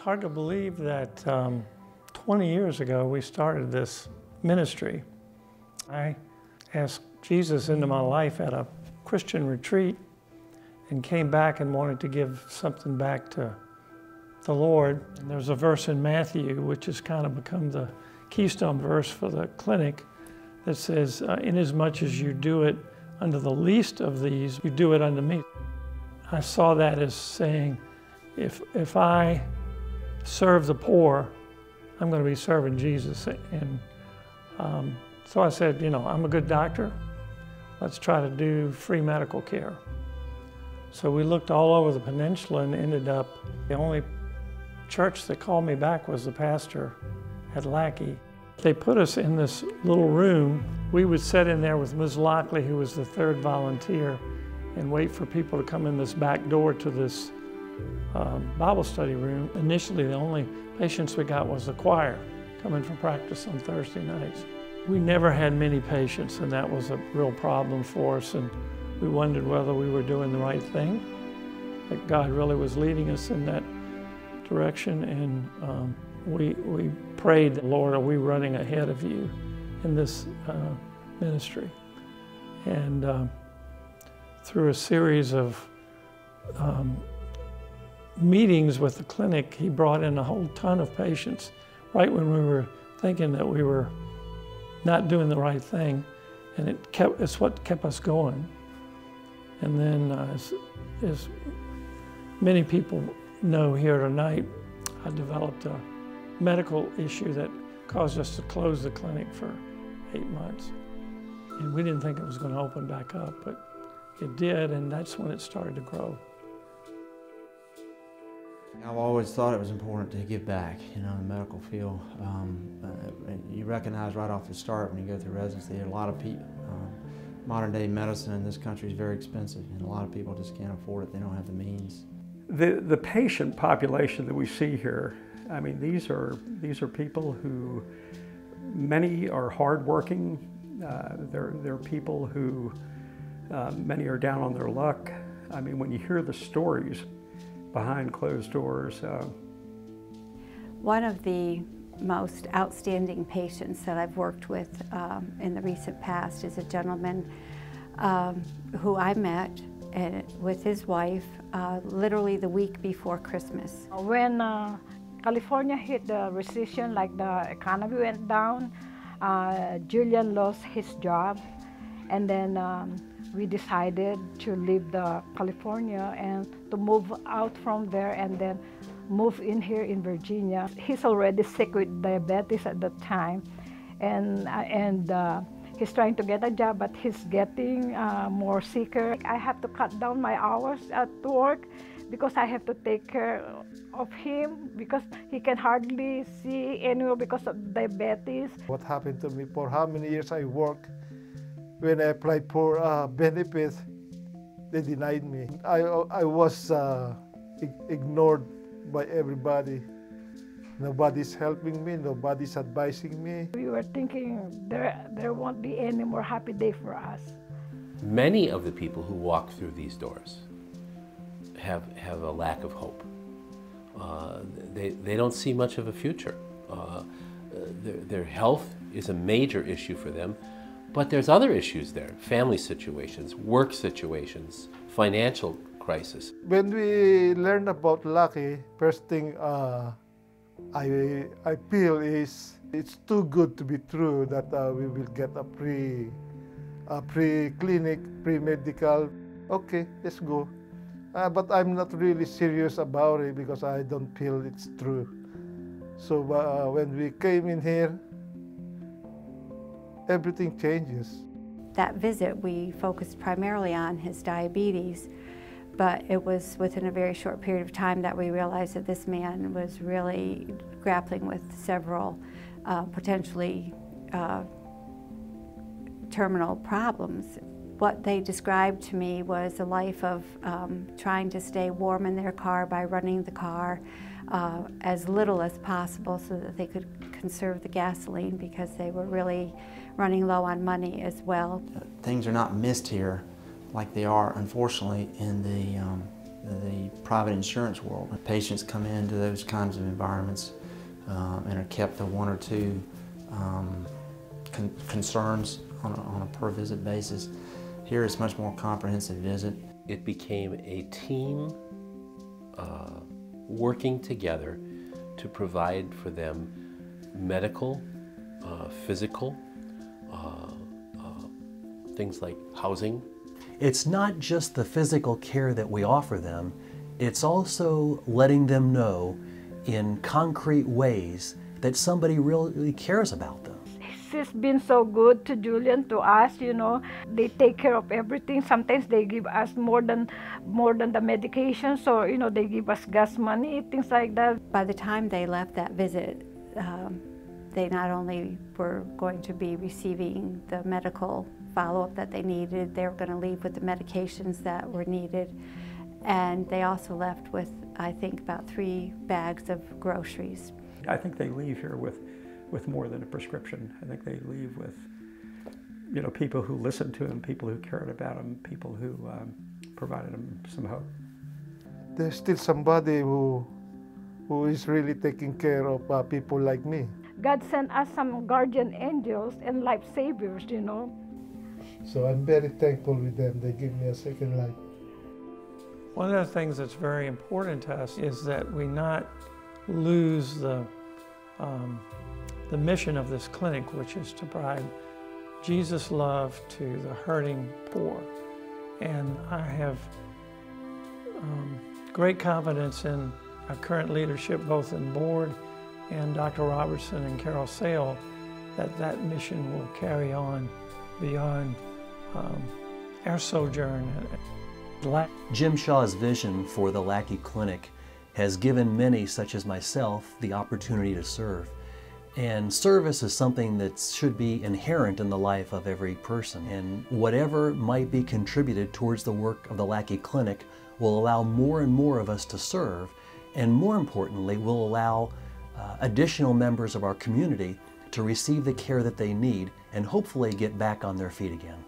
hard to believe that 20 years ago we started this ministry. I asked Jesus into my life at a Christian retreat and came back and wanted to give something back to the Lord. And there's a verse in Matthew, which has kind of become the keystone verse for the clinic, that says, inasmuch as you do it unto the least of these, you do it unto me. I saw that as saying, if I serve the poor, I'm going to be serving Jesus. And so I said, you know, I'm a good doctor. Let's try to do free medical care. So we looked all over the peninsula and ended up, the only church that called me back was the pastor at LACKEY. They put us in this little room. We would sit in there with Ms. Lockley, who was the third volunteer, and wait for people to come in this back door to this Bible study room. Initially, the only patients we got was the choir coming for practice on Thursday nights. We never had many patients, and that was a real problem for us, and we wondered whether we were doing the right thing, that God really was leading us in that direction, and we prayed, Lord, are we running ahead of you in this ministry? And through a series of meetings with the clinic, he brought in a whole ton of patients right when we were thinking that we were not doing the right thing, and it's what kept us going. And then as many people know here tonight, I developed a medical issue that caused us to close the clinic for 8 months. And we didn't think it was going to open back up, but it did, and that's when it started to grow. I've always thought it was important to give back, you know, in the medical field. You recognize right off the start when you go through residency, a lot of people, modern day medicine in this country is very expensive, and a lot of people just can't afford it. They don't have the means. The patient population that we see here, I mean, these are people who, many are hardworking. They're people who, many are down on their luck. I mean, when you hear the stories behind closed doors. One of the most outstanding patients that I've worked with in the recent past is a gentleman who I met with his wife literally the week before Christmas. When California hit the recession, like the economy went down, Julian lost his job, and then we decided to leave the California and to move out from there and then move in here in Virginia. He's already sick with diabetes at the time, and he's trying to get a job, but he's getting more sicker. I have to cut down my hours at work because I have to take care of him because he can hardly see anywhere because of diabetes. What happened to me, for how many years I worked, when I applied for benefits, they denied me. I was ignored by everybody. Nobody's helping me, nobody's advising me. We were thinking there won't be any more happy day for us. Many of the people who walk through these doors have a lack of hope. They don't see much of a future. Their health is a major issue for them, but there's other issues there: family situations, work situations, financial crisis. When we learned about LACKEY, first thing I feel is it's too good to be true that we will get a pre-clinic, pre-medical. Okay, let's go. But I'm not really serious about it because I don't feel it's true. So when we came in here, everything changes. That visit, we focused primarily on his diabetes, but it was within a very short period of time that we realized that this man was really grappling with several potentially terminal problems. What they described to me was a life of trying to stay warm in their car by running the car as little as possible so that they could conserve the gasoline because they were really running low on money as well. Things are not missed here like they are, unfortunately, in the private insurance world. Patients come into those kinds of environments and are kept to one or two concerns on a per visit basis. Here it's much more comprehensive visit. It became a team working together to provide for them medical, physical, things like housing. It's not just the physical care that we offer them, it's also letting them know in concrete ways that somebody really cares about them. She's been so good to Julian, to us, you know. They take care of everything. Sometimes they give us more than the medication, so, you know, they give us gas money, things like that. By the time they left that visit, they not only were going to be receiving the medical follow-up that they needed, they were going to leave with the medications that were needed, and they also left with, I think, about 3 bags of groceries. I think they leave here with more than a prescription. I think they leave with, you know, people who listened to them, people who cared about them, people who provided them some hope. There's still somebody who is really taking care of people like me. God sent us some guardian angels and life saviors, you know. So I'm very thankful with them. They give me a second life. One of the things that's very important to us is that we not lose the mission of this clinic, which is to provide Jesus' love to the hurting poor. And I have great confidence in our current leadership, both in board and Dr. Robertson and Carol Sale, that mission will carry on beyond our sojourn. Jim Shaw's vision for the Lackey Clinic has given many, such as myself, the opportunity to serve. And service is something that should be inherent in the life of every person. And whatever might be contributed towards the work of the Lackey Clinic will allow more and more of us to serve, and more importantly, will allow additional members of our community to receive the care that they need and hopefully get back on their feet again.